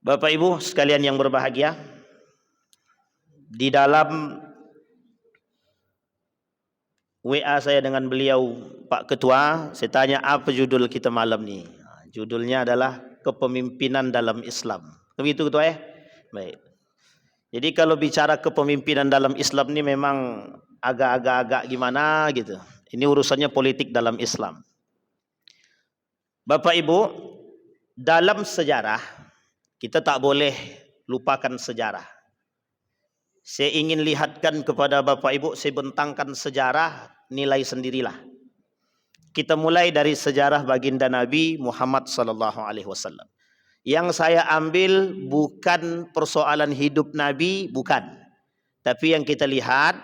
Bapak Ibu sekalian yang berbahagia, di dalam WA saya dengan beliau Pak Ketua, saya tanya apa judul kita malam ni. Judulnya adalah kepemimpinan dalam Islam. Begitu Ketua ya? Baik. Jadi kalau bicara kepemimpinan dalam Islam ni memang agak-agak gimana gitu. Ini urusannya politik dalam Islam. Bapak Ibu, dalam sejarah kita tak boleh lupakan sejarah. Saya ingin lihatkan kepada Bapak Ibu, saya bentangkan sejarah, nilai sendirilah. Kita mulai dari sejarah baginda Nabi Muhammad sallallahu alaihi wasallam. Yang saya ambil bukan persoalan hidup Nabi, bukan. Tapi yang kita lihat,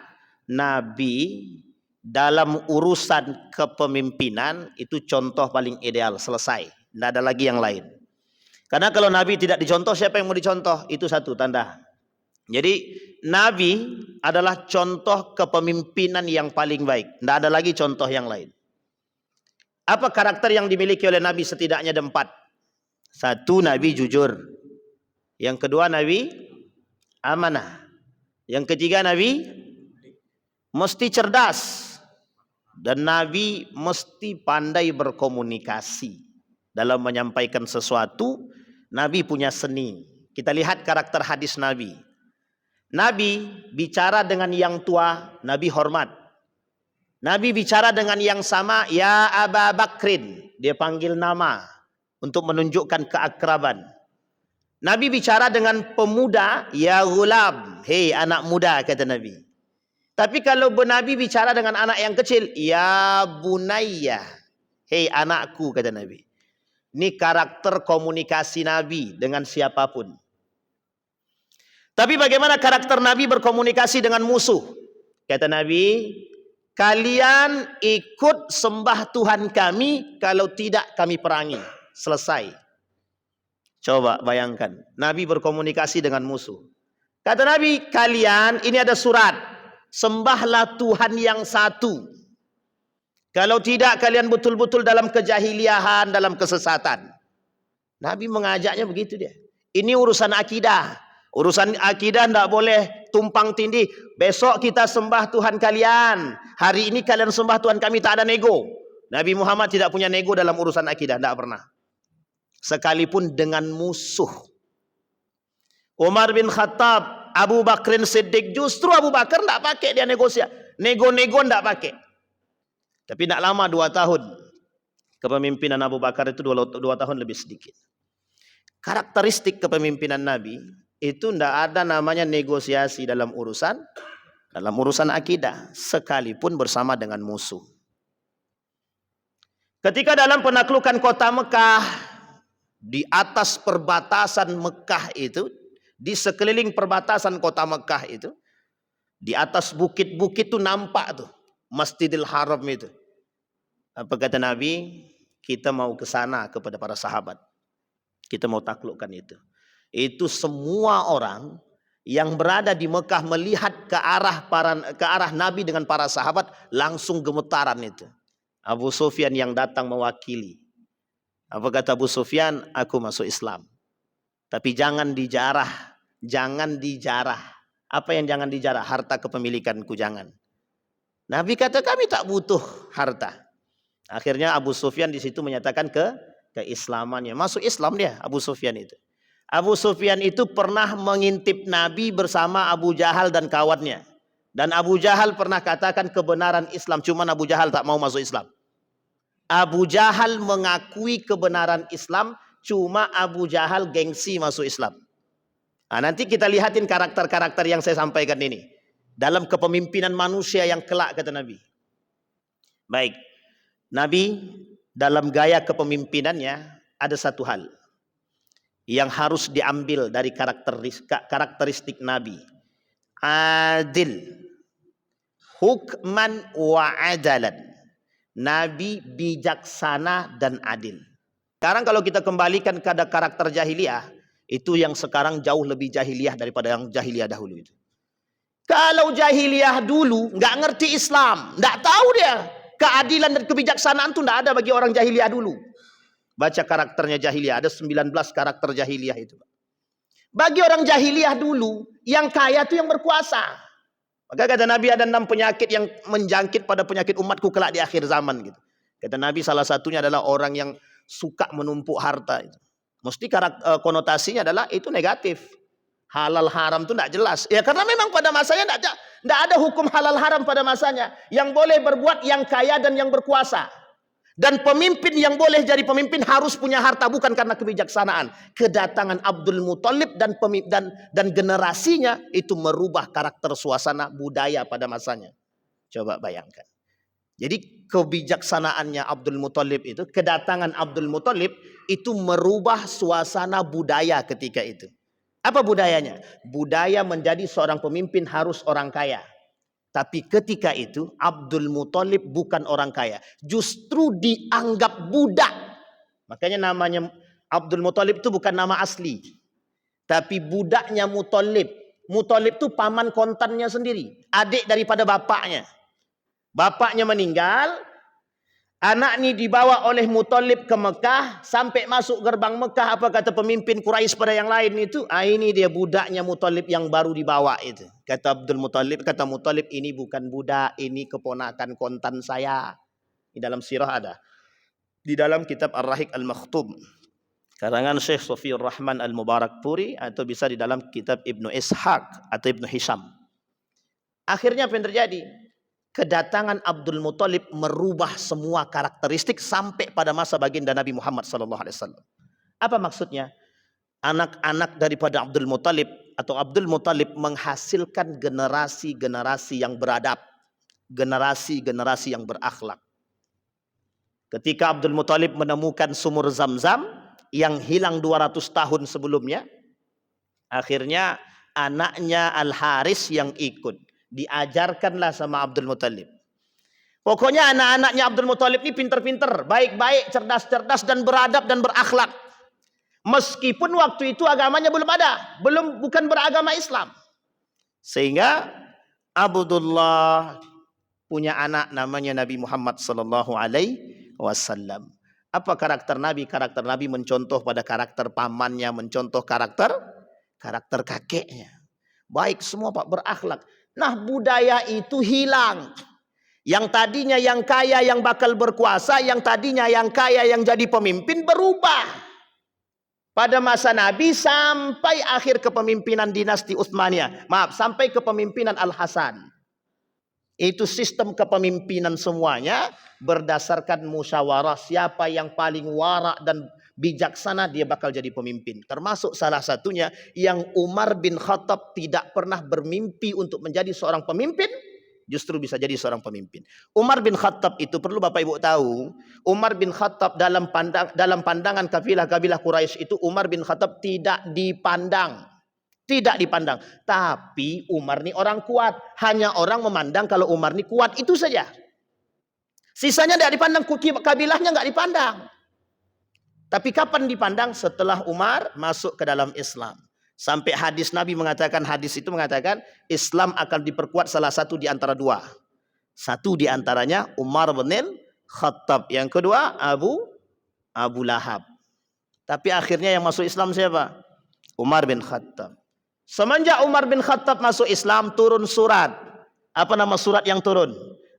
Nabi dalam urusan kepemimpinan itu contoh paling ideal, selesai. Tidak ada lagi yang lain. Karena kalau Nabi tidak dicontoh, siapa yang mau dicontoh? Itu satu tanda. Jadi Nabi adalah contoh kepemimpinan yang paling baik. Tidak ada lagi contoh yang lain. Apa karakter yang dimiliki oleh Nabi? Setidaknya ada 4. Satu, Nabi jujur. Yang kedua, Nabi amanah. Yang ketiga, Nabi mesti cerdas. Dan Nabi mesti pandai berkomunikasi. Dalam menyampaikan sesuatu, Nabi punya seni. Kita lihat karakter hadis Nabi. Nabi bicara dengan yang tua, Nabi hormat. Nabi bicara dengan yang sama, ya Aba Bakrin, dia panggil nama untuk menunjukkan keakraban. Nabi bicara dengan pemuda, ya Ghulam, hei anak muda, kata Nabi. Tapi kalau Nabi bicara dengan anak yang kecil, ya Bunayya, hei anakku, kata Nabi. Ini karakter komunikasi Nabi dengan siapapun. Tapi bagaimana karakter Nabi berkomunikasi dengan musuh? Kata Nabi, kalian ikut sembah Tuhan kami, kalau tidak kami perangi. Selesai. Coba bayangkan, Nabi berkomunikasi dengan musuh. Kata Nabi, kalian, ini ada surat, sembahlah Tuhan yang satu. Kalau tidak, kalian betul-betul dalam kejahiliahan, dalam kesesatan. Nabi mengajaknya begitu dia. Ini urusan akidah. Urusan akidah tidak boleh tumpang tindih. Besok kita sembah Tuhan kalian. Hari ini kalian sembah Tuhan kami, tak ada nego. Nabi Muhammad tidak punya nego dalam urusan akidah. Tidak pernah. Sekalipun dengan musuh. Umar bin Khattab, Abu Bakrin Siddiq. Justru Abu Bakar tidak pakai dia negosiasi. Nego-nego tidak pakai. Tapi tidak lama, 2 tahun. Kepemimpinan Abu Bakar itu 2 tahun lebih sedikit. Karakteristik kepemimpinan Nabi itu tidak ada namanya negosiasi dalam urusan akidah, sekalipun bersama dengan musuh. Ketika dalam penaklukan kota Mekah, di atas perbatasan Mekah itu, di sekeliling perbatasan kota Mekah itu, di atas bukit-bukit itu nampak tuh Masjidil Haram itu. Apa kata Nabi? Kita mau ke sana kepada para sahabat. Kita mau taklukkan itu. Itu semua orang yang berada di Mekah melihat ke arah Nabi dengan para sahabat, langsung gemetaran itu. Abu Sufyan yang datang mewakili. Apa kata Abu Sufyan? Aku masuk Islam. Tapi jangan dijarah. Jangan dijarah. Apa yang jangan dijarah? Harta kepemilikanku jangan. Nabi kata kami tak butuh harta. Akhirnya Abu Sufyan di situ menyatakan keislamannya. Masuk Islam dia, Abu Sufyan itu. Abu Sufyan itu pernah mengintip Nabi bersama Abu Jahal dan kawannya. Dan Abu Jahal pernah katakan kebenaran Islam. Cuma Abu Jahal tak mau masuk Islam. Abu Jahal mengakui kebenaran Islam. Cuma Abu Jahal gengsi masuk Islam. Nah, nanti kita lihatin karakter-karakter yang saya sampaikan ini. Dalam kepemimpinan manusia yang kelak, kata Nabi. Baik. Nabi dalam gaya kepemimpinannya ada satu hal yang harus diambil dari karakteristik Nabi. Adil. Hukman wa adalan. Nabi bijaksana dan adil. Sekarang kalau kita kembalikan ke karakter jahiliyah, itu yang sekarang jauh lebih jahiliyah daripada yang jahiliyah dahulu itu. Kalau jahiliyah dulu nggak ngerti Islam, nggak tahu dia keadilan dan kebijaksanaan itu nggak ada bagi orang jahiliyah dulu. Baca karakternya jahiliyah, ada 19 karakter jahiliyah itu. Bagi orang jahiliyah dulu, yang kaya itu yang berkuasa. Maka kata Nabi, ada 6 penyakit yang menjangkit pada penyakit umatku kelak di akhir zaman. Gitu. Kata Nabi, salah satunya adalah orang yang suka menumpuk harta. Mesti konotasinya adalah itu negatif. Halal haram itu tidak jelas. Ya karena memang pada masanya tidak ada hukum halal haram pada masanya. Yang boleh berbuat yang kaya dan yang berkuasa. Dan pemimpin yang boleh jadi pemimpin harus punya harta, bukan karena kebijaksanaan. Kedatangan Abdul Muthalib dan generasinya itu merubah karakter suasana budaya pada masanya. Coba bayangkan. Jadi kebijaksanaannya Abdul Muthalib itu, kedatangan Abdul Muthalib itu merubah suasana budaya ketika itu. Apa budayanya? Budaya menjadi seorang pemimpin harus orang kaya. Tapi ketika itu Abdul Muthalib bukan orang kaya, justru dianggap budak. Makanya namanya Abdul Muthalib itu bukan nama asli, tapi budaknya Muthalib. Muthalib itu paman kontannya sendiri, adik daripada bapaknya. Bapaknya meninggal, anak ini dibawa oleh Muthalib ke Mekah, sampai masuk gerbang Mekah, apa kata pemimpin Quraisy pada yang lain itu? Ini dia budaknya Muthalib yang baru dibawa itu. Kata Abdul Muthalib, kata Muthalib, ini bukan budak, ini keponakan kontan saya. Di dalam sirah ada. Di dalam kitab Ar-Rahiq Al-Makhtub, karangan Syekh Sofiyur Rahman Al-Mubarakpuri, atau bisa di dalam kitab Ibnu Ishaq atau Ibnu Hisham. Akhirnya apa yang terjadi? Kedatangan Abdul Muthalib merubah semua karakteristik sampai pada masa baginda Nabi Muhammad SAW. Apa maksudnya? Anak-anak daripada Abdul Muthalib atau Abdul Muthalib menghasilkan generasi-generasi yang beradab, generasi-generasi yang berakhlak. Ketika Abdul Muthalib menemukan sumur Zam-Zam yang hilang 200 tahun sebelumnya, akhirnya anaknya Al-Haris yang ikut. Diajarkanlah sama Abdul Muthalib. Pokoknya anak-anaknya Abdul Muthalib ini pinter-pinter, baik-baik, cerdas-cerdas dan beradab dan berakhlak. Meskipun waktu itu agamanya belum ada, bukan beragama Islam. Sehingga Abdullah punya anak namanya Nabi Muhammad sallallahu alaihi wasallam. Apa karakter Nabi? Karakter Nabi mencontoh pada karakter pamannya, mencontoh karakter kakeknya. Baik semua Pak, berakhlak. Nah, budaya itu hilang. Yang tadinya yang kaya yang bakal berkuasa, yang tadinya yang kaya yang jadi pemimpin berubah. Pada masa Nabi sampai akhir kepemimpinan dinasti Utsmaniyah. Maaf, sampai kepemimpinan Al-Hasan. Itu sistem kepemimpinan semuanya berdasarkan musyawarah. Siapa yang paling warak dan bijaksana, dia bakal jadi pemimpin. Termasuk salah satunya yang Umar bin Khattab tidak pernah bermimpi untuk menjadi seorang pemimpin, justru bisa jadi seorang pemimpin. Umar bin Khattab itu perlu Bapak Ibu tahu, Umar bin Khattab dalam pandangan kabilah-kabilah Quraisy itu, Umar bin Khattab tidak dipandang. Tapi Umar ini orang kuat. Hanya orang memandang kalau Umar ini kuat, itu saja. Sisanya tidak dipandang, kabilahnya nggak dipandang. Tapi kapan dipandang? Setelah Umar masuk ke dalam Islam. Sampai hadis Nabi mengatakan, hadis itu mengatakan Islam akan diperkuat salah satu di antara dua. Satu di antaranya Umar bin Khattab. Yang kedua Abu Lahab. Tapi akhirnya yang masuk Islam siapa? Umar bin Khattab. Semenjak Umar bin Khattab masuk Islam, turun surat. Apa nama surat yang turun?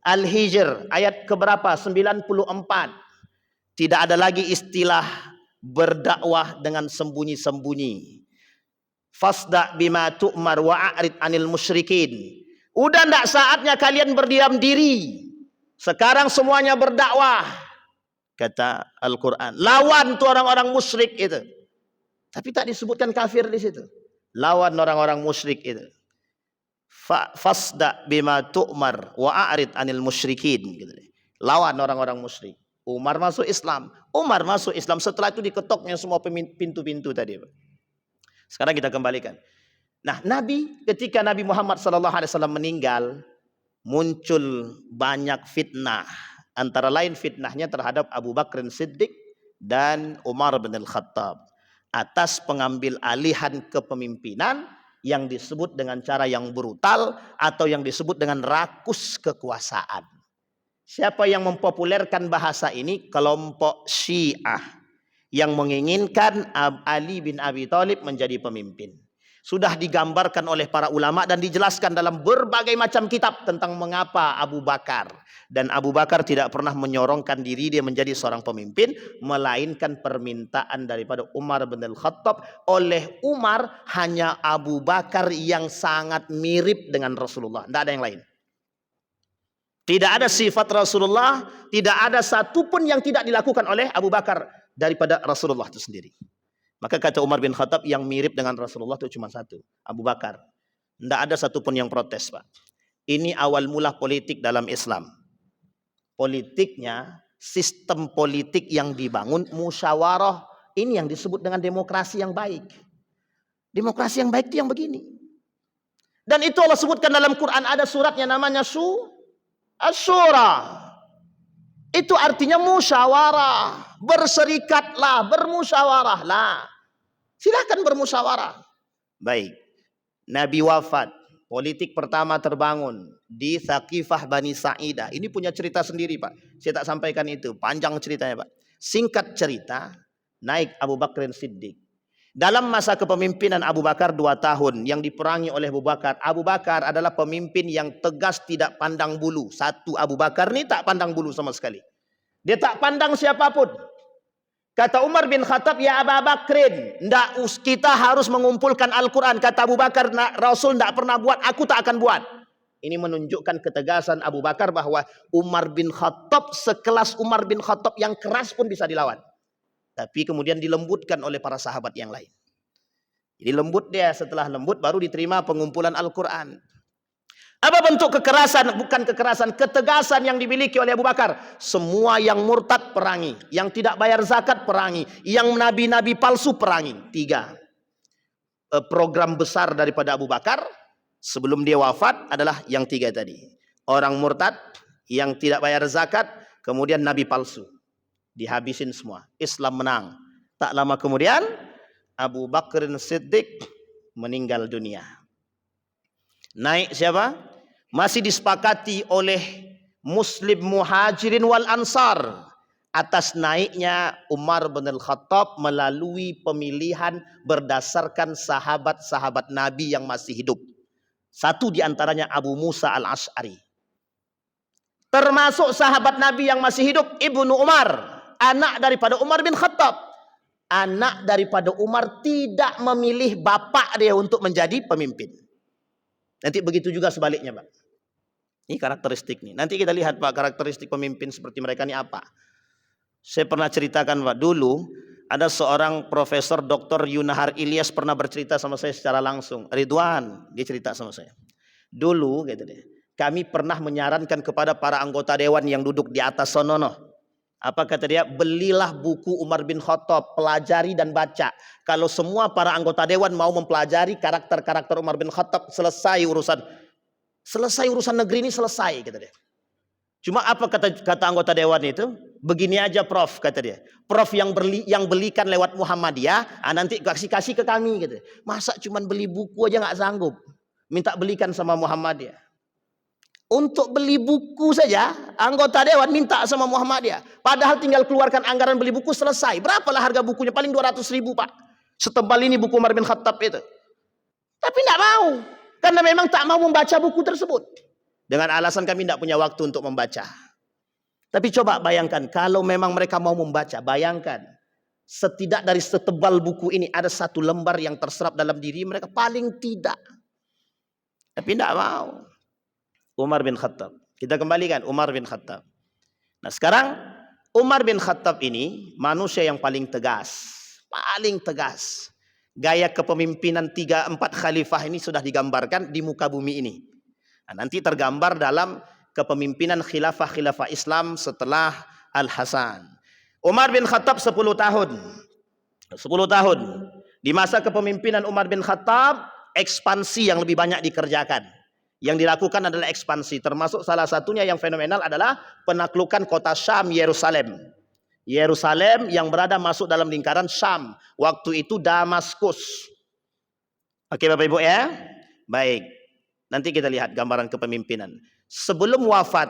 Al-Hijr, ayat keberapa? 94. Tidak ada lagi istilah berdakwah dengan sembunyi-sembunyi. Fasda bima tu'mar wa a'rid anil musyrikin. Udah enggak saatnya kalian berdiam diri. Sekarang semuanya berdakwah. Kata Al-Quran. Lawan tuh orang-orang musyrik itu. Tapi tak disebutkan kafir di situ. Lawan orang-orang musyrik itu. Fasda bima tu'mar wa a'rid anil musyrikin. Gitu. Lawan orang-orang musyrik. Umar masuk Islam. Setelah itu diketoknya semua pintu-pintu tadi. Sekarang kita kembalikan. Nah, ketika Nabi Muhammad SAW meninggal, muncul banyak fitnah. Antara lain fitnahnya terhadap Abu Bakr Siddiq dan Umar bin Al-Khattab. Atas pengambil alihan kepemimpinan yang disebut dengan cara yang brutal atau yang disebut dengan rakus kekuasaan. Siapa yang mempopulerkan bahasa ini? Kelompok Syiah yang menginginkan Ali bin Abi Thalib menjadi pemimpin. Sudah digambarkan oleh para ulama dan dijelaskan dalam berbagai macam kitab tentang mengapa Abu Bakar. Dan Abu Bakar tidak pernah menyorongkan diri dia menjadi seorang pemimpin, melainkan permintaan daripada Umar bin Al-Khattab. Oleh Umar, hanya Abu Bakar yang sangat mirip dengan Rasulullah, tidak ada yang lain. Tidak ada sifat Rasulullah, tidak ada satupun yang tidak dilakukan oleh Abu Bakar daripada Rasulullah itu sendiri. Maka kata Umar bin Khattab, yang mirip dengan Rasulullah itu cuma satu, Abu Bakar. Tidak ada satupun yang protes, Pak. Ini awal mula politik dalam Islam. Politiknya, sistem politik yang dibangun musyawarah. Ini yang disebut dengan demokrasi yang baik. Demokrasi yang baik itu yang begini. Dan itu Allah sebutkan dalam Quran, ada suratnya namanya Asy-Syura. Itu artinya musyawarah. Berserikatlah, bermusyawarahlah. Silakan bermusyawarah. Baik. Nabi wafat. Politik pertama terbangun di Thaqifah Bani Sa'idah. Ini punya cerita sendiri, Pak. Saya tak sampaikan itu. Panjang ceritanya, Pak. Singkat cerita, naik Abu Bakar Siddiq. Dalam masa kepemimpinan Abu Bakar 2 tahun yang diperangi oleh Abu Bakar. Abu Bakar adalah pemimpin yang tegas, tidak pandang bulu. Satu, Abu Bakar ini tak pandang bulu sama sekali. Dia tak pandang siapapun. Kata Umar bin Khattab, ya Abu Bakrin, kita harus mengumpulkan Al-Quran. Kata Abu Bakar, Rasul tidak pernah buat, aku tak akan buat. Ini menunjukkan ketegasan Abu Bakar bahwa Umar bin Khattab, sekelas Umar bin Khattab yang keras pun bisa dilawan. Tapi kemudian dilembutkan oleh para sahabat yang lain. Jadi lembut dia, setelah lembut baru diterima pengumpulan Al-Quran. Apa bentuk kekerasan? Bukan kekerasan, ketegasan yang dimiliki oleh Abu Bakar. Semua yang murtad perangi, yang tidak bayar zakat perangi, yang nabi-nabi palsu perangi. 3 program besar daripada Abu Bakar sebelum dia wafat adalah yang 3 tadi. Orang murtad, yang tidak bayar zakat, kemudian nabi palsu. Dihabisin semua. Islam menang. Tak lama kemudian Abu Bakar Siddiq meninggal dunia. Naik siapa? Masih disepakati oleh Muslim Muhajirin wal Ansar atas naiknya Umar bin Al-Khattab melalui pemilihan berdasarkan sahabat-sahabat Nabi yang masih hidup. Satu di antaranya Abu Musa Al-Asy'ari. Termasuk sahabat Nabi yang masih hidup, Ibnu Umar, anak daripada Umar bin Khattab. Anak daripada Umar tidak memilih bapak dia untuk menjadi pemimpin. Nanti begitu juga sebaliknya, Pak. Ini karakteristik nih. Nanti kita lihat, Pak, karakteristik pemimpin seperti mereka ini apa. Saya pernah ceritakan, Pak, dulu ada seorang Profesor Dr. Yunahar Ilyas pernah bercerita sama saya secara langsung. Ridwan, dia cerita sama saya. Dulu, gitu deh, kami pernah menyarankan kepada para anggota dewan yang duduk di atas sonono. Apa kata dia? Belilah buku Umar bin Khattab, pelajari dan baca. Kalau semua para anggota dewan mau mempelajari karakter-karakter Umar bin Khattab, selesai urusan negeri ini selesai, kata dia. Cuma apa kata anggota dewan itu? Begini aja, Prof, kata dia. Prof yang belikan lewat Muhammadiyah, nanti kasih ke kami, gitu. Masa cuman beli buku aja nggak sanggup, minta belikan sama Muhammadiyah. Untuk beli buku saja anggota dewan minta sama Muhammadiyah. Padahal tinggal keluarkan anggaran beli buku selesai. Berapalah harga bukunya? Paling 200.000, Pak. Setebal ini buku Umar bin Khattab itu. Tapi tidak mau. Karena memang tak mau membaca buku tersebut. Dengan alasan kami tidak punya waktu untuk membaca. Tapi coba bayangkan, kalau memang mereka mau membaca, bayangkan. Setidak dari setebal buku ini ada 1 lembar yang terserap dalam diri mereka. Paling tidak. Tapi tidak mau. Umar bin Khattab. Kita kembalikan Umar bin Khattab. Nah sekarang Umar bin Khattab ini manusia yang paling tegas. Paling tegas. Gaya kepemimpinan 3-4 khalifah ini sudah digambarkan di muka bumi ini. Nah, nanti tergambar dalam kepemimpinan khilafah-khilafah Islam setelah Al-Hasan. Umar bin Khattab 10 tahun. 10 tahun. Di masa kepemimpinan Umar bin Khattab, ekspansi yang lebih banyak dikerjakan. Yang dilakukan adalah ekspansi, termasuk salah satunya yang fenomenal adalah penaklukan kota Syam, Yerusalem. Yerusalem yang berada masuk dalam lingkaran Syam. Waktu itu Damaskus. Oke Bapak Ibu ya? Baik. Nanti kita lihat gambaran kepemimpinan. Sebelum wafat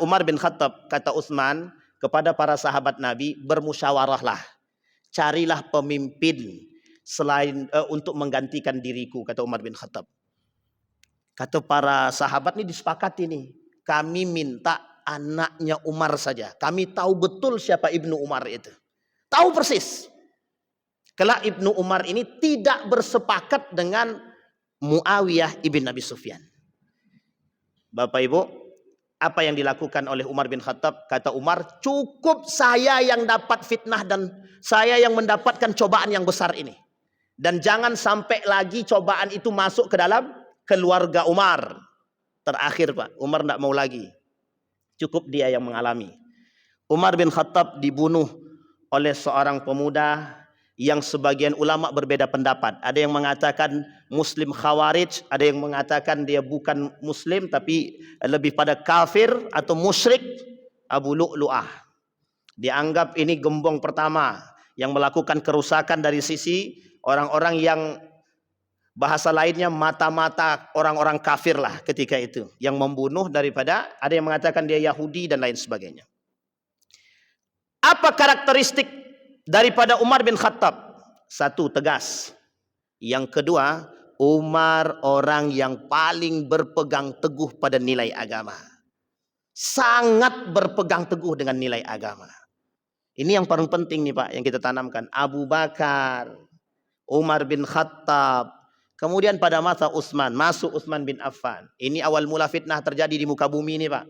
Umar bin Khattab, kata Utsman kepada para sahabat Nabi, bermusyawarahlah. Carilah pemimpin selain untuk menggantikan diriku, kata Umar bin Khattab. Kata para sahabat ini disepakati nih, kami minta anaknya Umar saja. Kami tahu betul siapa Ibnu Umar itu. Tahu persis. Kelak Ibnu Umar ini tidak bersepakat dengan Muawiyah ibn Abi Sufyan. Bapak Ibu, apa yang dilakukan oleh Umar bin Khattab? Kata Umar, cukup saya yang dapat fitnah dan saya yang mendapatkan cobaan yang besar ini. Dan jangan sampai lagi cobaan itu masuk ke dalam keluarga Umar. Terakhir Pak, Umar tidak mau lagi. Cukup dia yang mengalami. Umar bin Khattab dibunuh oleh seorang pemuda yang sebagian ulama berbeda pendapat. Ada yang mengatakan Muslim Khawarij, ada yang mengatakan dia bukan Muslim tapi lebih pada kafir atau musyrik, Abu Lu'lu'ah. Dianggap ini gembong pertama yang melakukan kerusakan dari sisi orang-orang yang bahasa lainnya mata-mata orang-orang kafir lah ketika itu. Yang membunuh daripada, ada yang mengatakan dia Yahudi dan lain sebagainya. Apa karakteristik daripada Umar bin Khattab? Satu, tegas. Yang kedua, Umar orang yang paling berpegang teguh pada nilai agama. Sangat berpegang teguh dengan nilai agama. Ini yang paling penting nih Pak, yang kita tanamkan. Abu Bakar, Umar bin Khattab, kemudian pada masa Utsman, masuk Utsman bin Affan. Ini awal mula fitnah terjadi di muka bumi ini Pak.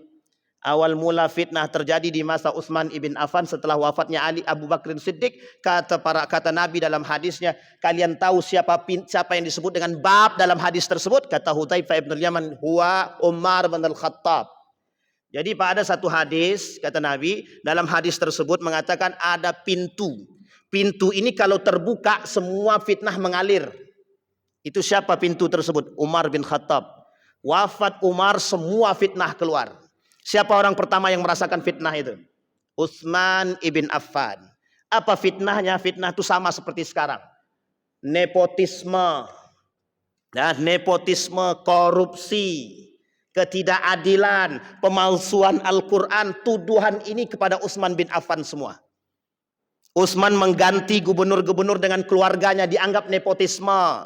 Awal mula fitnah terjadi di masa Utsman ibn Affan setelah wafatnya Ali Abu Bakar Siddiq. Kata Nabi dalam hadisnya, kalian tahu siapa yang disebut dengan bab dalam hadis tersebut? Kata Hudzaifah ibn Yaman, huwa Umar bin Al-Khattab. Jadi Pak, ada satu hadis kata Nabi, dalam hadis tersebut mengatakan ada pintu. Pintu ini kalau terbuka semua fitnah mengalir. Itu siapa pintu tersebut? Umar bin Khattab. Wafat Umar semua fitnah keluar. Siapa orang pertama yang merasakan fitnah itu? Utsman ibn Affan. Apa fitnahnya? Fitnah itu sama seperti sekarang. Nepotisme. Nepotisme, korupsi, ketidakadilan, pemalsuan Al-Quran. Tuduhan ini kepada Utsman bin Affan semua. Utsman mengganti gubernur-gubernur dengan keluarganya, dianggap nepotisme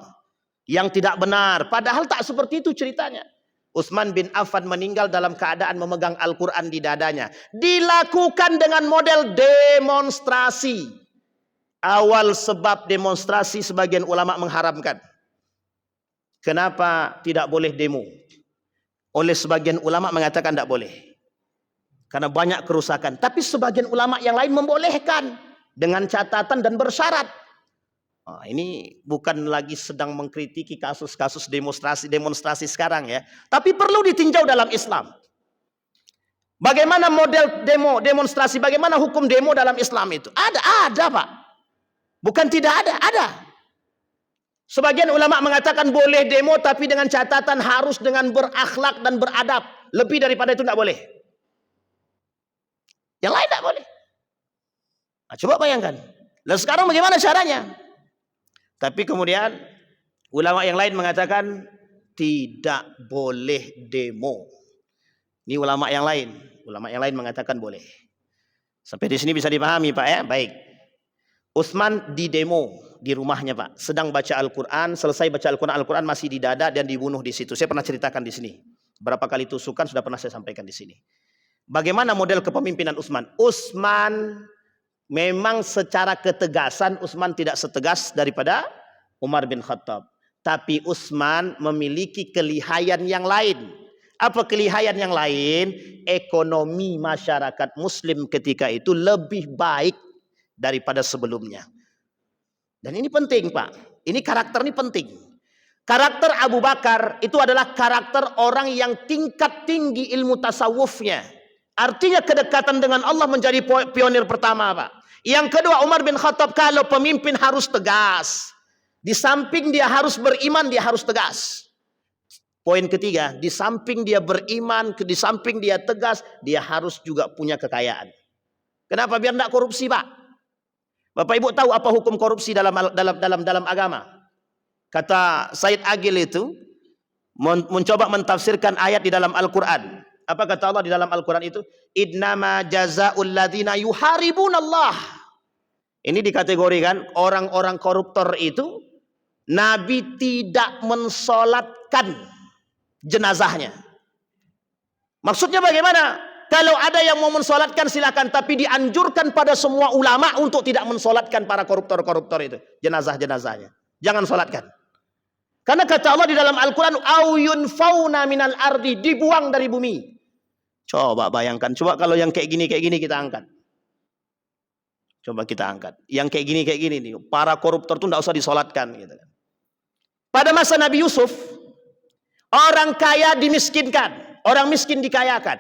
yang tidak benar. Padahal tak seperti itu ceritanya. Utsman bin Affan meninggal dalam keadaan memegang Al-Quran di dadanya. Dilakukan dengan model demonstrasi. Awal sebab demonstrasi sebagian ulama mengharamkan. Kenapa tidak boleh demo? Oleh sebagian ulama mengatakan tidak boleh. Karena banyak kerusakan. Tapi sebagian ulama yang lain membolehkan. Dengan catatan dan bersyarat. Ini bukan lagi sedang mengkritiki kasus-kasus demonstrasi sekarang ya. Tapi perlu ditinjau dalam Islam. Bagaimana model demonstrasi, bagaimana hukum demo dalam Islam itu? Ada Pak. Bukan tidak ada. Sebagian ulama mengatakan boleh demo tapi dengan catatan harus dengan berakhlak dan beradab. Lebih daripada itu tidak boleh. Yang lain tidak boleh. Nah, coba bayangkan. Lalu sekarang bagaimana caranya? Tapi kemudian ulama yang lain mengatakan tidak boleh demo. Ini ulama yang lain. Ulama yang lain mengatakan boleh. Sampai di sini bisa dipahami Pak ya? Baik. Utsman di demo di rumahnya Pak. Sedang baca Al-Quran. Selesai baca Al-Quran masih di dada dan dibunuh di situ. Saya pernah ceritakan di sini. Berapa kali tusukan sudah pernah saya sampaikan di sini. Bagaimana model kepemimpinan Utsman? Utsman memang secara ketegasan Utsman tidak setegas daripada Umar bin Khattab. Tapi Utsman memiliki kelihayan yang lain. Apa kelihayan yang lain? Ekonomi masyarakat muslim ketika itu lebih baik daripada sebelumnya. Dan ini penting Pak. Ini karakter ini penting. Karakter Abu Bakar itu adalah karakter orang yang tingkat tinggi ilmu tasawufnya. Artinya kedekatan dengan Allah menjadi pionir pertama Pak. Yang kedua, Umar bin Khattab kalau pemimpin harus tegas. Di samping dia harus beriman, dia harus tegas. Poin ketiga, di samping dia beriman, di samping dia tegas, dia harus juga punya kekayaan. Kenapa? Biar tidak korupsi Pak. Bapak Ibu tahu apa hukum korupsi dalam agama? Kata Said Agil itu mencoba mentafsirkan ayat di dalam Al-Quran. Apa kata Allah di dalam Al-Quran itu? Innama jazaa'ul ladzina yuharibunallah. Ini dikategorikan orang-orang koruptor itu Nabi tidak mensolatkan jenazahnya. Maksudnya bagaimana? Kalau ada yang mau mensolatkan silakan, tapi dianjurkan pada semua ulama untuk tidak mensolatkan para koruptor-koruptor itu, jenazah-jenazahnya. Jangan solatkan. Karena kata Allah di dalam Al-Quran, au yunfauna minal ardi, dibuang dari bumi. Coba bayangkan, coba kalau yang kayak gini kita angkat. Coba kita angkat. Yang kayak gini nih, para koruptor tuh tidak usah disolatkan gitu. Pada masa Nabi Yusuf, orang kaya dimiskinkan, orang miskin dikayakan.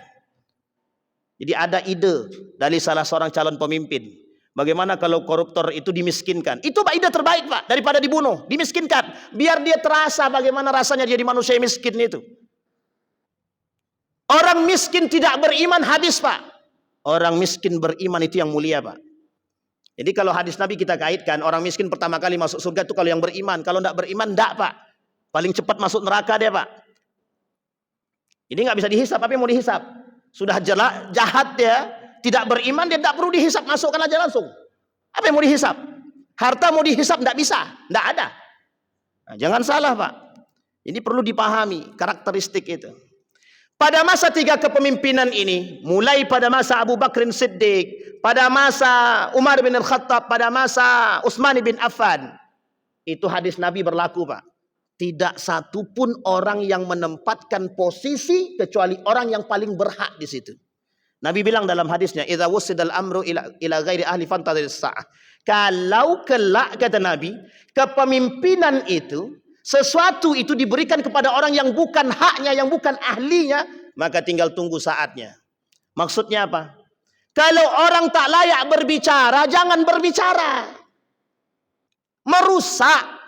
Jadi ada ide dari salah seorang calon pemimpin. Bagaimana kalau koruptor itu dimiskinkan? Itu Pak ide terbaik Pak, daripada dibunuh, dimiskinkan. Biar dia terasa bagaimana rasanya jadi manusia miskin itu. Orang miskin tidak beriman hadis Pak. Orang miskin beriman itu yang mulia Pak. Jadi kalau hadis Nabi kita kaitkan, orang miskin pertama kali masuk surga itu kalau yang beriman. Kalau tidak beriman, tidak Pak. Paling cepat masuk neraka dia Pak. Ini nggak bisa dihisap, apa yang mau dihisap? Sudah jahat dia, tidak beriman, dia tidak perlu dihisap, masukkan aja langsung. Apa yang mau dihisap? Harta mau dihisap, tidak bisa, tidak ada. Nah, jangan salah Pak. Ini perlu dipahami karakteristik itu. Pada masa 3 kepemimpinan ini, mulai pada masa Abu Bakrin Siddiq, pada masa Umar bin Al-Khattab, pada masa Utsman bin Affan, itu hadis Nabi berlaku Pak. Tidak satu pun orang yang menempatkan posisi kecuali orang yang paling berhak di situ. Nabi bilang dalam hadisnya, "Idza wusidal amru ila ghairi ahli fantadhir sa'ah." Kalau kelak kata Nabi, kepemimpinan itu sesuatu itu diberikan kepada orang yang bukan haknya, yang bukan ahlinya, maka tinggal tunggu saatnya. Maksudnya apa? Kalau orang tak layak berbicara, jangan berbicara. Merusak.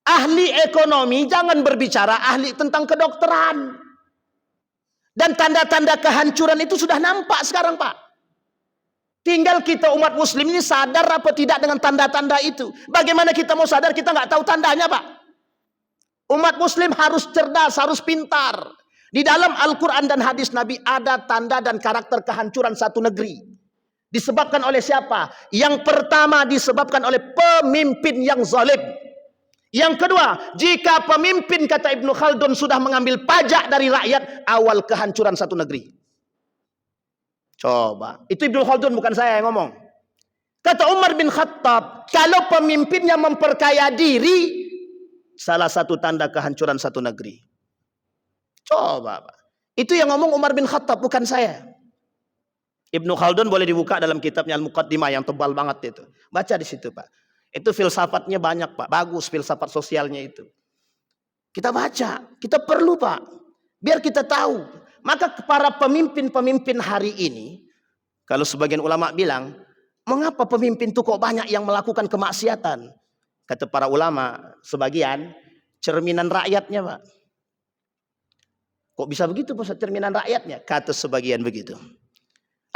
Ahli ekonomi jangan berbicara ahli tentang kedokteran. Dan tanda-tanda kehancuran itu sudah nampak sekarang Pak. Tinggal kita umat muslim ini sadar apa tidak dengan tanda-tanda itu. Bagaimana kita mau sadar kita nggak tahu tandanya Pak. Umat muslim harus cerdas, harus pintar. Di dalam Al-Quran dan hadis Nabi ada tanda dan karakter kehancuran satu negeri. Disebabkan oleh siapa? Yang pertama disebabkan oleh pemimpin yang zalim. Yang kedua, jika pemimpin kata Ibnu Khaldun sudah mengambil pajak dari rakyat, awal kehancuran satu negeri. Coba, itu Ibnu Khaldun bukan saya yang ngomong. Kata Umar bin Khattab, kalau pemimpinnya memperkaya diri, salah satu tanda kehancuran satu negeri. Coba, Pak. Itu yang ngomong Umar bin Khattab, bukan saya. Ibnu Khaldun boleh dibuka dalam kitabnya Al-Muqaddimah yang tebal banget itu. Baca di situ, Pak. Itu filsafatnya banyak Pak, bagus filsafat sosialnya itu. Kita baca, kita perlu Pak, biar kita tahu. Maka para pemimpin-pemimpin hari ini, kalau sebagian ulama bilang, mengapa pemimpin itu kok banyak yang melakukan kemaksiatan? Kata para ulama, sebagian cerminan rakyatnya Pak. Kok bisa begitu Pak, cerminan rakyatnya? Kata sebagian begitu.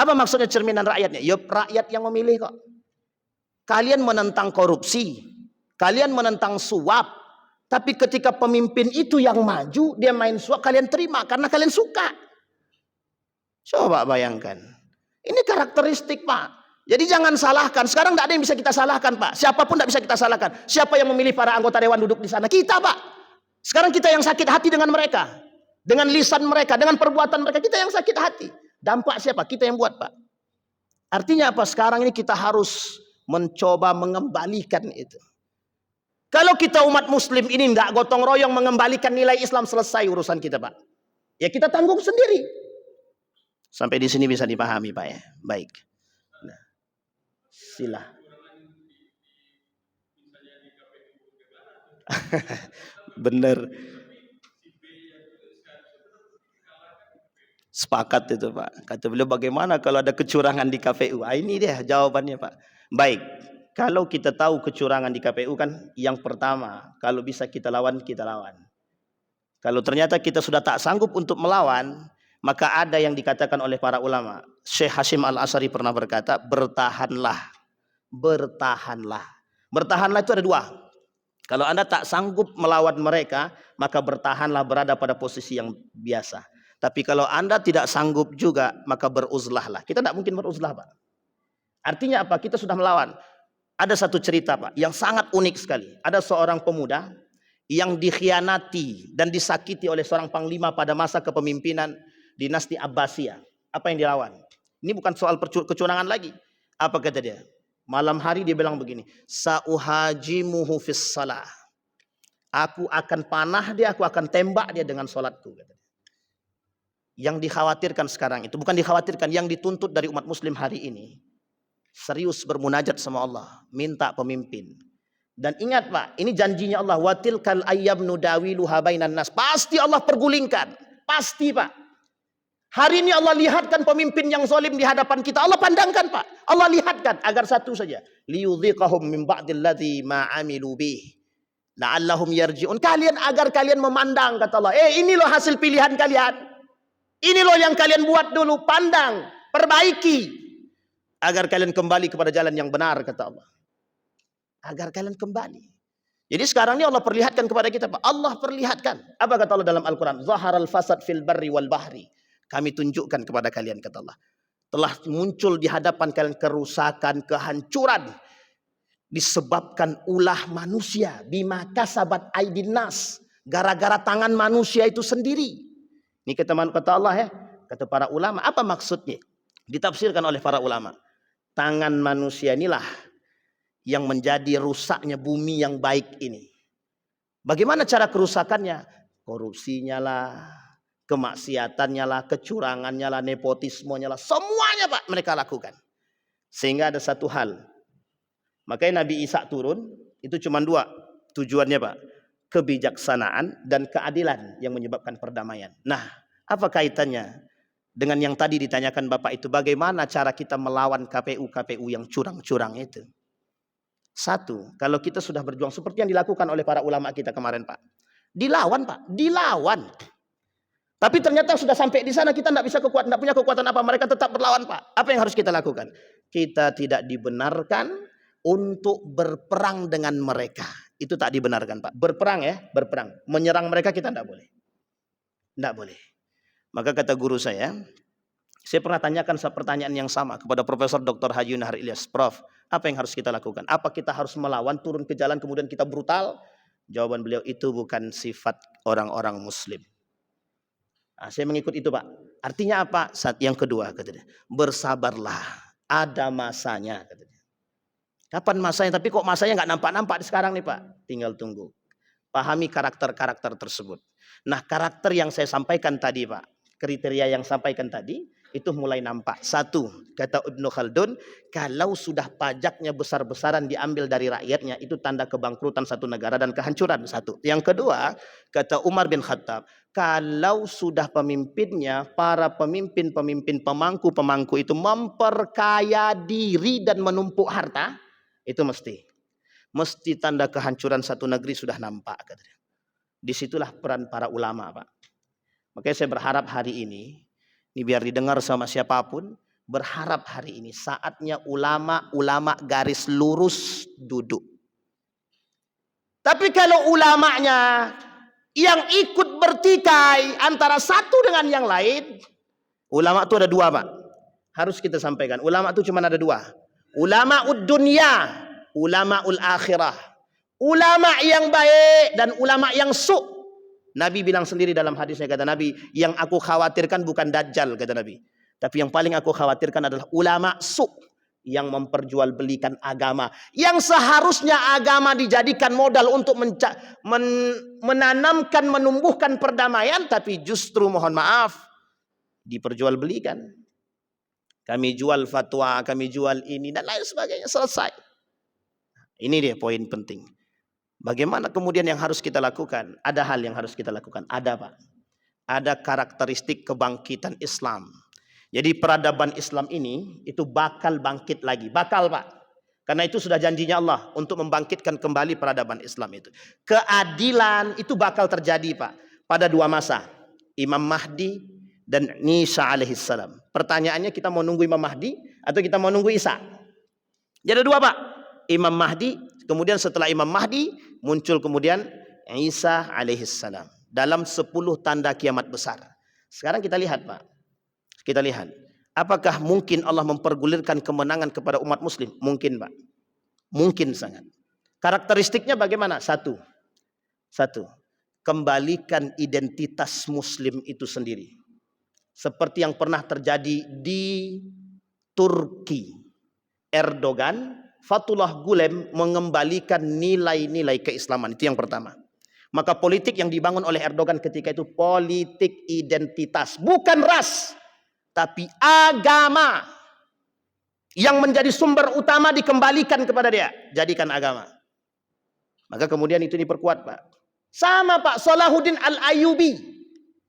Apa maksudnya cerminan rakyatnya? Ya rakyat yang memilih kok. Kalian menentang korupsi, kalian menentang suap, tapi ketika pemimpin itu yang maju, dia main suap, kalian terima karena kalian suka. Coba bayangkan, ini karakteristik Pak. Jadi jangan salahkan. Sekarang tidak ada yang bisa kita salahkan Pak. Siapapun tidak bisa kita salahkan. Siapa yang memilih para anggota dewan duduk di sana? Kita Pak. Sekarang kita yang sakit hati dengan mereka, dengan lisan mereka, dengan perbuatan mereka, kita yang sakit hati. Dampak siapa? Kita yang buat Pak. Artinya apa? Sekarang ini kita harus mencoba mengembalikan itu. Kalau kita umat muslim ini tidak gotong royong mengembalikan nilai Islam, selesai urusan kita Pak. Ya kita tanggung sendiri. Sampai di sini bisa dipahami Pak ya. Baik. Nah, sila. Bener. Sepakat itu Pak. Kata beliau, bagaimana kalau ada kecurangan di KPU? Ini dia jawabannya Pak. Baik, kalau kita tahu kecurangan di KPU kan yang pertama, kalau bisa kita lawan, kita lawan. Kalau ternyata kita sudah tak sanggup untuk melawan, maka ada yang dikatakan oleh para ulama. Syekh Hashim Al-Asy'ari pernah berkata, bertahanlah. Bertahanlah. Bertahanlah itu ada dua. Kalau Anda tak sanggup melawan mereka, maka bertahanlah, berada pada posisi yang biasa. Tapi kalau Anda tidak sanggup juga, maka beruzlahlah. Kita tidak mungkin beruzlah Pak. Artinya apa? Kita sudah melawan. Ada satu cerita Pak, yang sangat unik sekali. Ada seorang pemuda yang dikhianati dan disakiti oleh seorang panglima pada masa kepemimpinan dinasti Abbasiyah. Apa yang dilawan? Ini bukan soal kecurangan lagi. Apa kata dia? Malam hari dia bilang begini, Sa'uhajimuhu fis salah. Aku akan panah dia, aku akan tembak dia dengan solatku. Yang dikhawatirkan sekarang itu, bukan dikhawatirkan, yang dituntut dari umat muslim hari ini, serius bermunajat sama Allah, minta pemimpin. Dan ingat Pak, ini janjinya Allah, watilkal ayyam nudawiluha bainan nas. Pasti Allah pergulingkan, pasti Pak. Hari ini Allah lihatkan pemimpin yang zalim di hadapan kita. Allah pandangkan Pak, Allah lihatkan agar satu saja, liyudhiqahum min ba'dilladzi ma amilu bih la'allahum yarji'un. Kalian agar kalian memandang, kata Allah, ini loh hasil pilihan kalian, ini loh yang kalian buat dulu, pandang, perbaiki, agar kalian kembali kepada jalan yang benar, kata Allah. Agar kalian kembali. Jadi sekarang ini Allah perlihatkan kepada kita Pak, Allah perlihatkan. Apa kata Allah dalam Al-Quran? Zaharal fasad fil barri wal bahri. Kami tunjukkan kepada kalian, kata Allah, telah muncul di hadapan kalian kerusakan, kehancuran, disebabkan ulah manusia, bima kasabat aydin nas, gara-gara tangan manusia itu sendiri. Ini kata Allah ya, kata para ulama. Apa maksudnya? Ditafsirkan oleh para ulama, tangan manusia inilah yang menjadi rusaknya bumi yang baik ini. Bagaimana cara kerusakannya? Korupsinya lah, kemaksiatannya lah, kecurangannya lah, nepotismenya lah, semuanya Pak mereka lakukan. Sehingga ada satu hal, makanya Nabi Isa turun, itu cuma dua tujuannya Pak, kebijaksanaan dan keadilan yang menyebabkan perdamaian. Nah, apa kaitannya dengan yang tadi ditanyakan Bapak itu, bagaimana cara kita melawan KPU yang curang-curang itu? Satu, kalau kita sudah berjuang seperti yang dilakukan oleh para ulama kita kemarin Pak, dilawan Pak, dilawan. Tapi ternyata sudah sampai di sana kita tidak punya kekuatan apa, mereka tetap berlawan Pak. Apa yang harus kita lakukan? Kita tidak dibenarkan untuk berperang dengan mereka. Itu tak dibenarkan Pak. Berperang ya, berperang. Menyerang mereka kita tidak boleh. Tidak boleh. Maka kata guru saya pernah tanyakan pertanyaan yang sama kepada Profesor Dr. Haji Nahar Ilyas. Prof, apa yang harus kita lakukan? Apa kita harus melawan, turun ke jalan kemudian kita brutal? Jawaban beliau, itu bukan sifat orang-orang muslim. Nah, saya mengikut itu Pak. Artinya apa? Saat yang kedua katanya, bersabarlah, ada masanya katanya. Kapan masanya? Tapi kok masanya nggak nampak-nampak sekarang nih Pak? Tinggal tunggu. Pahami karakter-karakter tersebut. Nah, karakter yang saya sampaikan tadi Pak, kriteria yang sampaikan tadi, itu mulai nampak. Satu, kata Ibnu Khaldun, kalau sudah pajaknya besar-besaran diambil dari rakyatnya, itu tanda kebangkrutan satu negara dan kehancuran. Satu. Yang kedua, kata Umar bin Khattab, kalau sudah pemimpinnya, para pemimpin-pemimpin pemangku-pemangku itu memperkaya diri dan menumpuk harta, itu mesti tanda kehancuran satu negeri sudah nampak. Katanya. Disitulah peran para ulama Pak. Makanya saya berharap hari ini biar didengar sama siapapun, berharap hari ini saatnya ulama-ulama garis lurus duduk. Tapi kalau ulamanya yang ikut bertikai antara satu dengan yang lain, ulama itu ada dua Pak. Harus kita sampaikan, ulama itu cuma ada dua. Ulama'ud dunya, ulama'ul akhirah. Ulama yang baik dan ulama yang su'. Nabi bilang sendiri dalam hadisnya, kata Nabi, yang aku khawatirkan bukan Dajjal, kata Nabi. Tapi yang paling aku khawatirkan adalah ulama su' yang memperjualbelikan agama. Yang seharusnya agama dijadikan modal untuk menanamkan, menumbuhkan perdamaian. Tapi justru mohon maaf, diperjualbelikan. Kami jual fatwa, kami jual ini dan lain sebagainya, selesai. Ini dia poin penting. Bagaimana kemudian yang harus kita lakukan? Ada hal yang harus kita lakukan. Ada Pak. Ada karakteristik kebangkitan Islam. Jadi peradaban Islam ini itu bakal bangkit lagi. Bakal Pak. Karena itu sudah janjinya Allah untuk membangkitkan kembali peradaban Islam itu. Keadilan itu bakal terjadi Pak. Pada dua masa. Imam Mahdi dan Isa alaihissalam. Pertanyaannya, kita mau nunggu Imam Mahdi atau kita mau nunggu Isa? Jadi ada dua Pak. Imam Mahdi, kemudian setelah Imam Mahdi muncul kemudian Isa alaihissalam dalam 10 tanda kiamat besar. Sekarang kita lihat Pak, kita lihat Apakah mungkin Allah mempergulirkan kemenangan kepada umat muslim? Mungkin, Pak. Mungkin sangat. Karakteristiknya bagaimana? Satu. Kembalikan identitas muslim itu sendiri. Seperti yang pernah terjadi di Turki. Erdogan, Fethullah Gulen mengembalikan nilai-nilai keislaman. Itu yang pertama. Maka politik yang dibangun oleh Erdogan ketika itu politik identitas. Bukan ras, tapi agama. Yang menjadi sumber utama dikembalikan kepada dia. Jadikan agama. Maka kemudian itu diperkuat, Pak. Sama, Pak, Salahuddin Al-Ayyubi.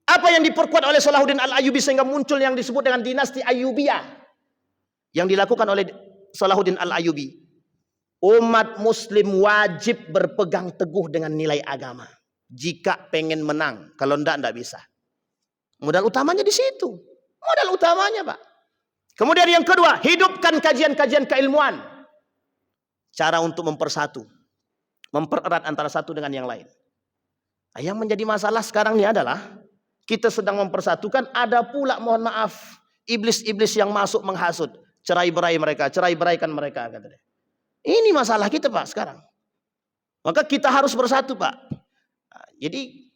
Apa yang diperkuat oleh Salahuddin Al-Ayyubi sehingga muncul yang disebut dengan dinasti Ayyubiyah. Yang dilakukan oleh Salahuddin Al-Ayyubi. Umat muslim wajib berpegang teguh dengan nilai agama. Jika pengen menang. Kalau enggak bisa. Modal utamanya di situ. Modal utamanya, Pak. Kemudian yang kedua, hidupkan kajian-kajian keilmuan. Cara untuk mempersatu. Mempererat antara satu dengan yang lain. Nah, yang menjadi masalah sekarang ini adalah kita sedang mempersatukan, ada pula mohon maaf iblis-iblis yang masuk menghasut. Cerai-berai mereka, cerai-beraikan mereka, kata dia. Ini masalah kita, Pak, sekarang. Maka kita harus bersatu, Pak. Nah, jadi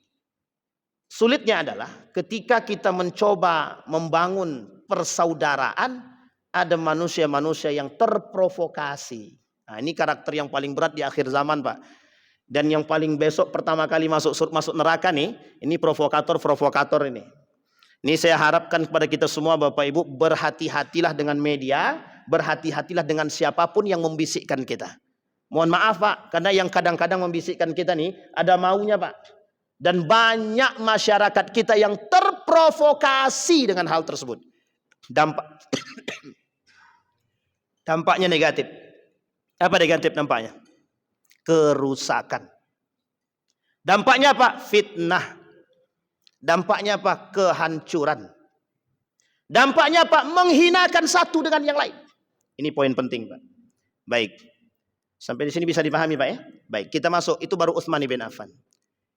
sulitnya adalah ketika kita mencoba membangun persaudaraan, ada manusia-manusia yang terprovokasi. Nah, ini karakter yang paling berat di akhir zaman, Pak. Dan yang paling besok pertama kali masuk neraka nih, ini provokator ini. Ini saya harapkan kepada kita semua, Bapak Ibu, berhati-hatilah dengan media, berhati-hatilah dengan siapapun yang membisikkan kita. Mohon maaf, Pak, karena yang kadang-kadang membisikkan kita nih ada maunya, Pak. Dan banyak masyarakat kita yang terprovokasi dengan hal tersebut. Dampaknya negatif. Apa negatif dampaknya? Kerusakan. Dampaknya apa? Fitnah. Dampaknya apa? Kehancuran. Dampaknya apa? Menghinakan satu dengan yang lain. Ini poin penting, Pak. Baik. Sampai di sini bisa dipahami, Pak, ya? Baik, kita masuk. Itu baru Utsman bin Affan.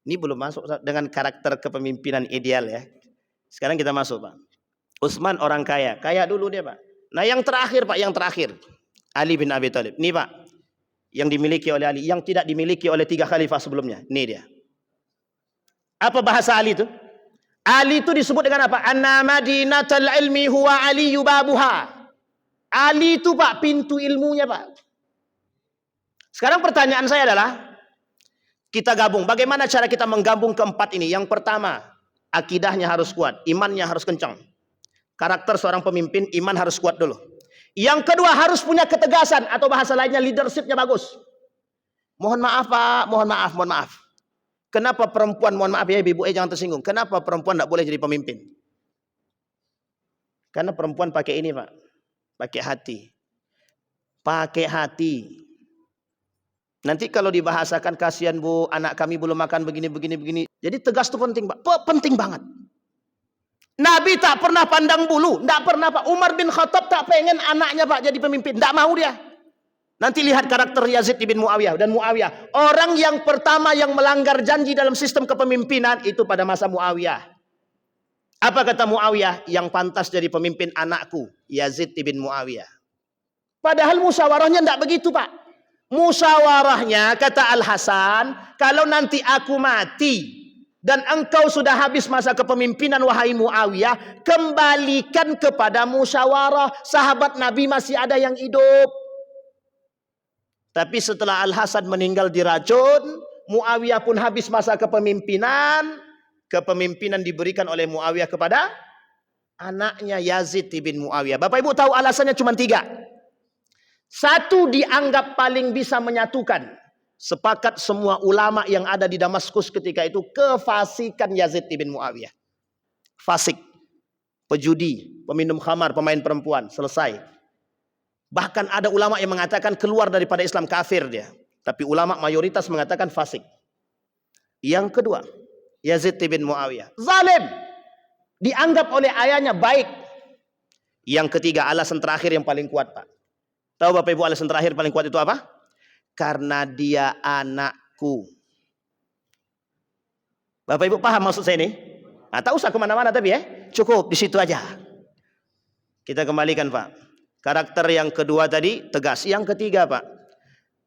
Ini belum masuk dengan karakter kepemimpinan ideal, ya. Sekarang kita masuk, Pak. Utsman orang kaya. Kaya dulu dia, Pak. Nah, yang terakhir, Pak, yang terakhir. Ali bin Abi Thalib. Ini, Pak, yang dimiliki oleh Ali, yang tidak dimiliki oleh 3 khalifah sebelumnya. Ini dia. Apa bahasa Ali itu? Ali itu disebut dengan apa? Anna madinatal ilmi huwa aliyu babuha. Ali itu, Pak, pintu ilmunya, Pak. Sekarang pertanyaan saya adalah, kita gabung. Bagaimana cara kita menggabung keempat ini? Yang pertama, akidahnya harus kuat, imannya harus kencang. Karakter seorang pemimpin, iman harus kuat dulu. Yang kedua, harus punya ketegasan, atau bahasa lainnya leadershipnya bagus. Mohon maaf, Pak, mohon maaf. Kenapa perempuan, mohon maaf ya ibu, jangan tersinggung. Kenapa perempuan tidak boleh jadi pemimpin? Karena perempuan pakai ini, Pak. Pakai hati. Pakai hati. Nanti kalau dibahasakan, kasihan Bu, anak kami belum makan begini. Jadi tegas itu penting, Pak. Penting banget. Nabi tak pernah pandang bulu. Tidak pernah, Pak. Umar bin Khattab tak pengen anaknya, Pak, jadi pemimpin. Tidak mau dia. Nanti lihat karakter Yazid bin Muawiyah. Dan Muawiyah, orang yang pertama yang melanggar janji dalam sistem kepemimpinan itu pada masa Muawiyah. Apa kata Muawiyah? Yang pantas jadi pemimpin anakku, Yazid bin Muawiyah. Padahal musyawarahnya tidak begitu, Pak. Musyawarahnya, kata Al-Hasan, kalau nanti aku mati dan engkau sudah habis masa kepemimpinan, wahai Muawiyah, kembalikan kepada musyawarah. Sahabat Nabi masih ada yang hidup. Tapi setelah Al-Hasan meninggal diracun, Muawiyah pun habis masa kepemimpinan. Kepemimpinan diberikan oleh Muawiyah kepada anaknya Yazid bin Muawiyah. Bapak Ibu tahu alasannya cuma 3. Satu, dianggap paling bisa menyatukan. Sepakat semua ulama yang ada di Damaskus ketika itu kefasikan Yazid bin Muawiyah. Fasik, pejudi, peminum khamar, pemain perempuan, selesai. Bahkan ada ulama yang mengatakan keluar daripada Islam, kafir dia. Tapi ulama mayoritas mengatakan fasik. Yang kedua, Yazid bin Muawiyah zalim, dianggap oleh ayahnya baik. Yang ketiga, alasan terakhir yang paling kuat, Pak. Tahu Bapak Ibu alasan terakhir paling kuat itu apa? Karena dia anakku. Bapak Ibu paham maksud saya ini? Nah, tak usah kemana-mana tapi ya, cukup di situ aja. Kita kembalikan Pak. Karakter yang kedua tadi tegas. Yang ketiga Pak,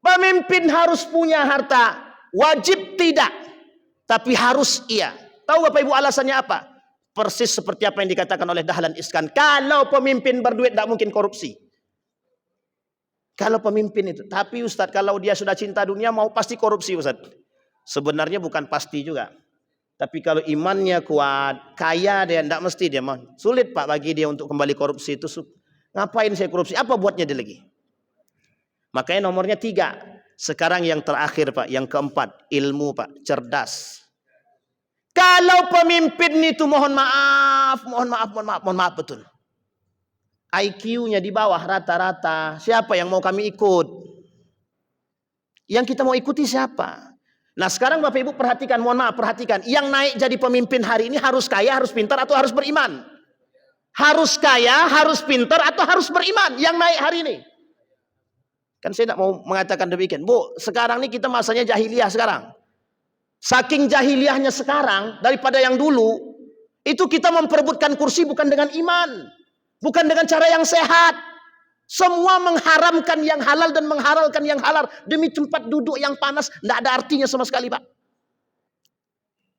pemimpin harus punya harta. Wajib tidak, tapi harus iya. Tahu Bapak Ibu alasannya apa? Persis seperti apa yang dikatakan oleh Dahlan Iskan. Kalau pemimpin berduit tidak mungkin korupsi. Kalau pemimpin itu. Tapi Ustadz, kalau dia sudah cinta dunia mau pasti korupsi Ustadz. Sebenarnya bukan pasti juga. Tapi kalau imannya kuat, kaya dia, tidak mesti dia mau. Sulit Pak bagi dia untuk kembali korupsi itu. Ngapain saya korupsi? Apa buatnya dia lagi? Makanya nomornya 3. Sekarang yang terakhir Pak, yang keempat, ilmu Pak, cerdas. Kalau pemimpin itu mohon maaf betul. IQ-nya di bawah rata-rata. Siapa yang mau kami ikut? Yang kita mau ikuti siapa? Nah sekarang Bapak Ibu perhatikan, mohon maaf perhatikan. Yang naik jadi pemimpin hari ini harus kaya, harus pintar, atau harus beriman? Harus kaya, harus pintar, atau harus beriman? Yang naik hari ini. Kan saya tidak mau mengatakan demikian. Bu, sekarang ini kita masanya jahiliyah sekarang. Saking jahiliyahnya sekarang daripada yang dulu, itu kita memperebutkan kursi bukan dengan iman, bukan dengan cara yang sehat. Semua mengharamkan yang halal dan menghalalkan yang halal demi tempat duduk yang panas, tidak ada artinya sama sekali Pak.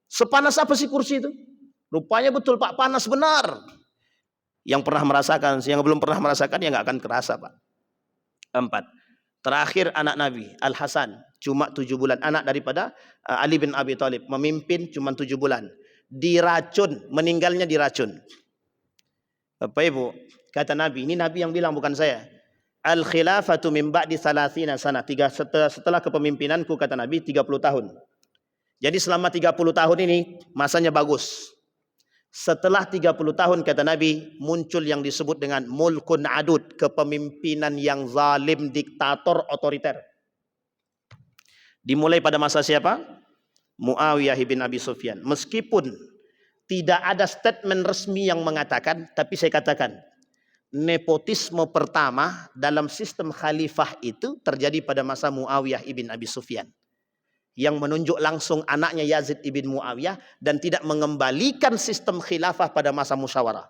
Sepanas apa sih kursi itu? Rupanya betul Pak, panas benar. Yang pernah merasakan, yang belum pernah merasakan ya nggak akan kerasa Pak. 4. Terakhir anak Nabi Al-Hasan cuma 7 bulan, anak daripada Ali bin Abi Thalib, memimpin cuma 7 bulan. Diracun, meninggalnya diracun. Bapak Ibu, kata Nabi, ini Nabi yang bilang bukan saya. Al-khilafatu min ba'di 30 sana. Setelah kepemimpinanku kata Nabi 30 tahun. Jadi selama 30 tahun ini masanya bagus. Setelah 30 tahun kata Nabi muncul yang disebut dengan mulkun adud, kepemimpinan yang zalim, diktator, otoriter. Dimulai pada masa siapa? Muawiyah bin Abi Sufyan. Meskipun tidak ada statement resmi yang mengatakan, tapi saya katakan nepotisme pertama dalam sistem khalifah itu terjadi pada masa Muawiyah ibn Abi Sufyan, yang menunjuk langsung anaknya Yazid ibn Muawiyah dan tidak mengembalikan sistem khilafah pada masa musyawarah.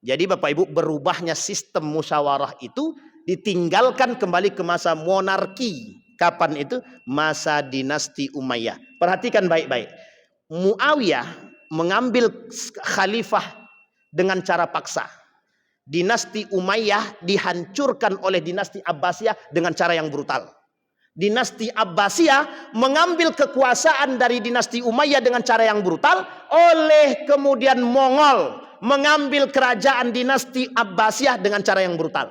Jadi Bapak Ibu, berubahnya sistem musyawarah itu ditinggalkan kembali ke masa monarki. Kapan itu? Masa dinasti Umayyah. Perhatikan baik-baik. Muawiyah mengambil khalifah dengan cara paksa. Dinasti Umayyah dihancurkan oleh dinasti Abbasiyah dengan cara yang brutal. Dinasti Abbasiyah mengambil kekuasaan dari dinasti Umayyah dengan cara yang brutal, oleh kemudian Mongol mengambil kerajaan dinasti Abbasiyah dengan cara yang brutal.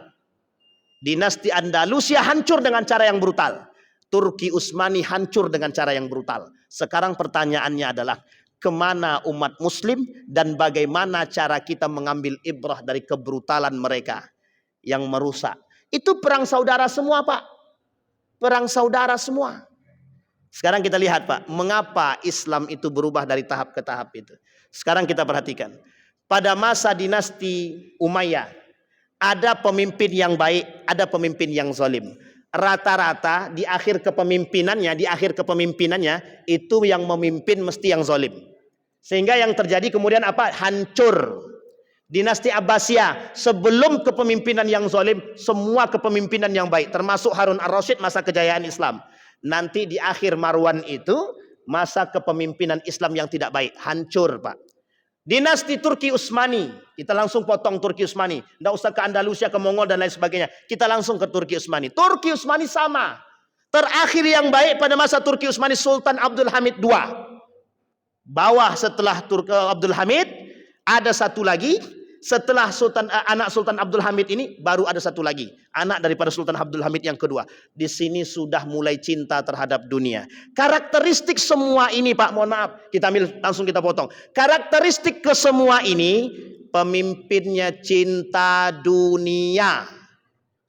Dinasti Andalusia hancur dengan cara yang brutal. Turki Utsmani hancur dengan cara yang brutal. Sekarang pertanyaannya adalah, kemana umat muslim dan bagaimana cara kita mengambil ibrah dari kebrutalan mereka yang merusak? Itu perang saudara semua Pak. Perang saudara semua. Sekarang kita lihat Pak, mengapa Islam itu berubah dari tahap ke tahap itu. Sekarang kita perhatikan. Pada masa dinasti Umayyah, ada pemimpin yang baik, ada pemimpin yang zalim. Rata-rata di akhir kepemimpinannya itu yang memimpin mesti yang zalim. Sehingga yang terjadi kemudian apa? Hancur. Dinasti Abbasiyah sebelum kepemimpinan yang zalim, semua kepemimpinan yang baik, termasuk Harun ar-Rasyid masa kejayaan Islam. Nanti di akhir Marwan itu masa kepemimpinan Islam yang tidak baik, hancur Pak. Dinasti Turki Utsmani, kita langsung potong Turki Utsmani, tidak usah ke Andalusia, ke Mongol dan lain sebagainya. Kita langsung ke Turki Utsmani. Turki Utsmani sama. Terakhir yang baik pada masa Turki Utsmani Sultan Abdul Hamid II. Bawah setelah Abdul Hamid ada satu lagi. Setelah anak Sultan Abdul Hamid ini baru ada satu lagi, anak daripada Sultan Abdul Hamid yang kedua. Di sini sudah mulai cinta terhadap dunia. Karakteristik semua ini Pak, mohon maaf, kita ambil langsung kita potong. Karakteristik kesemua ini, pemimpinnya cinta dunia,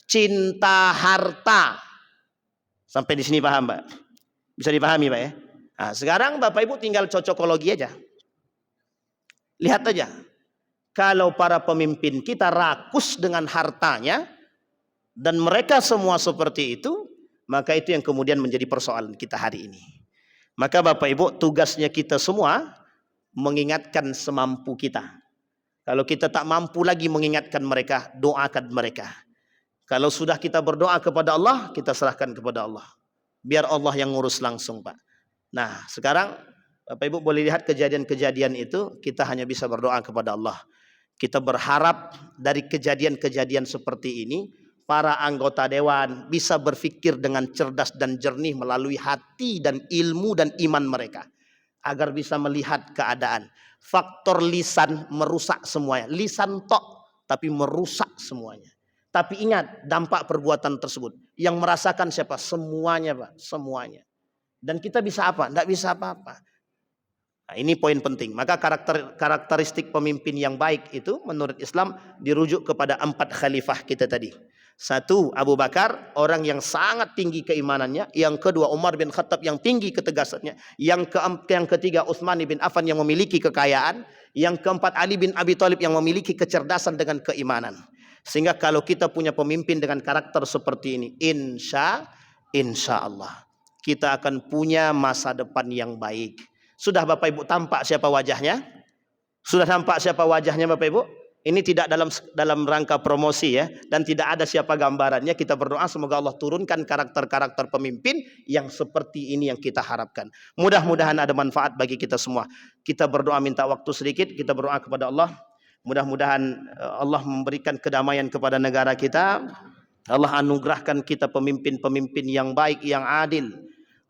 cinta harta. Sampai di sini paham Pak? Bisa dipahami Pak ya? Nah, sekarang Bapak Ibu tinggal cocokologi aja. Lihat aja. Kalau para pemimpin kita rakus dengan hartanya dan mereka semua seperti itu, maka itu yang kemudian menjadi persoalan kita hari ini. Maka Bapak Ibu, tugasnya kita semua mengingatkan semampu kita. Kalau kita tak mampu lagi mengingatkan mereka, doakan mereka. Kalau sudah kita berdoa kepada Allah, kita serahkan kepada Allah. Biar Allah yang ngurus langsung, Pak. Nah, sekarang Bapak Ibu boleh lihat kejadian-kejadian itu, kita hanya bisa berdoa kepada Allah. Kita berharap dari kejadian-kejadian seperti ini, para anggota dewan bisa berfikir dengan cerdas dan jernih melalui hati dan ilmu dan iman mereka. Agar bisa melihat keadaan. Faktor lisan merusak semuanya. Lisan tok, tapi merusak semuanya. Tapi ingat dampak perbuatan tersebut. Yang merasakan siapa? Semuanya, Pak. Semuanya. Dan kita bisa apa? Tidak bisa apa-apa. Nah, ini poin penting. Maka karakteristik pemimpin yang baik itu menurut Islam dirujuk kepada 4 khalifah kita tadi. 1, Abu Bakar, orang yang sangat tinggi keimanannya. Yang kedua, Umar bin Khattab yang tinggi ketegasannya. Yang ketiga, Utsman bin Affan yang memiliki kekayaan. Yang keempat, Ali bin Abi Thalib yang memiliki kecerdasan dengan keimanan. Sehingga kalau kita punya pemimpin dengan karakter seperti ini, insya Allah kita akan punya masa depan yang baik. Sudah Bapak Ibu tampak siapa wajahnya? Sudah tampak siapa wajahnya Bapak Ibu? Ini tidak dalam rangka promosi ya, dan tidak ada siapa gambarannya. Kita berdoa semoga Allah turunkan karakter-karakter pemimpin yang seperti ini yang kita harapkan. Mudah-mudahan ada manfaat bagi kita semua. Kita berdoa minta waktu sedikit, kita berdoa kepada Allah. Mudah-mudahan Allah memberikan kedamaian kepada negara kita. Allah anugerahkan kita pemimpin-pemimpin yang baik, yang adil.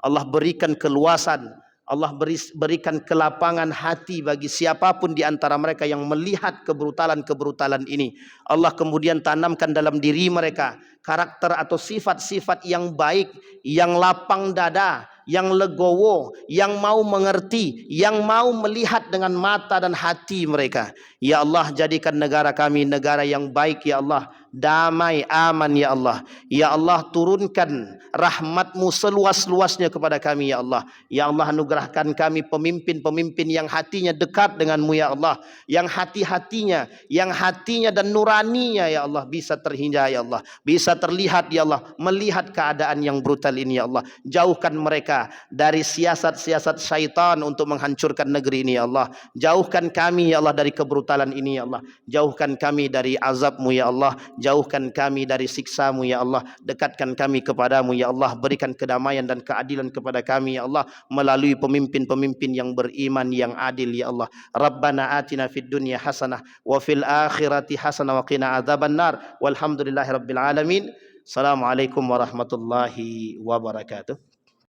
Allah berikan keluasan. Allah berikan kelapangan hati bagi siapapun di antara mereka yang melihat kebrutalan-kebrutalan ini. Allah kemudian tanamkan dalam diri mereka karakter atau sifat-sifat yang baik, yang lapang dada, yang legowo, yang mau mengerti, yang mau melihat dengan mata dan hati mereka. Ya Allah, jadikan negara kami negara yang baik ya Allah, damai, aman ya Allah. Ya Allah, turunkan rahmat-Mu seluas-luasnya kepada kami ya Allah. Ya Allah, anugerahkan kami pemimpin-pemimpin yang hatinya dekat dengan-Mu ya Allah, yang hatinya dan nuraninya ya Allah bisa terhindar ya Allah, bisa terlihat ya Allah, melihat keadaan yang brutal ini ya Allah. Jauhkan mereka dari siasat-siasat syaitan untuk menghancurkan negeri ini ya Allah. Jauhkan kami ya Allah dari kebrutalan ini ya Allah. Jauhkan kami dari azab-Mu ya Allah. Jauhkan kami dari siksa-Mu ya Allah. Dekatkan kami kepadamu ya Allah. Berikan kedamaian dan keadilan kepada kami ya Allah melalui pemimpin-pemimpin yang beriman, yang adil ya Allah. Rabbana atina fid dunya hasanah wa fil akhirati hasanah wa qina adzabannar. Walhamdulillahirabbil alamin. Assalamualaikum warahmatullahi wabarakatuh.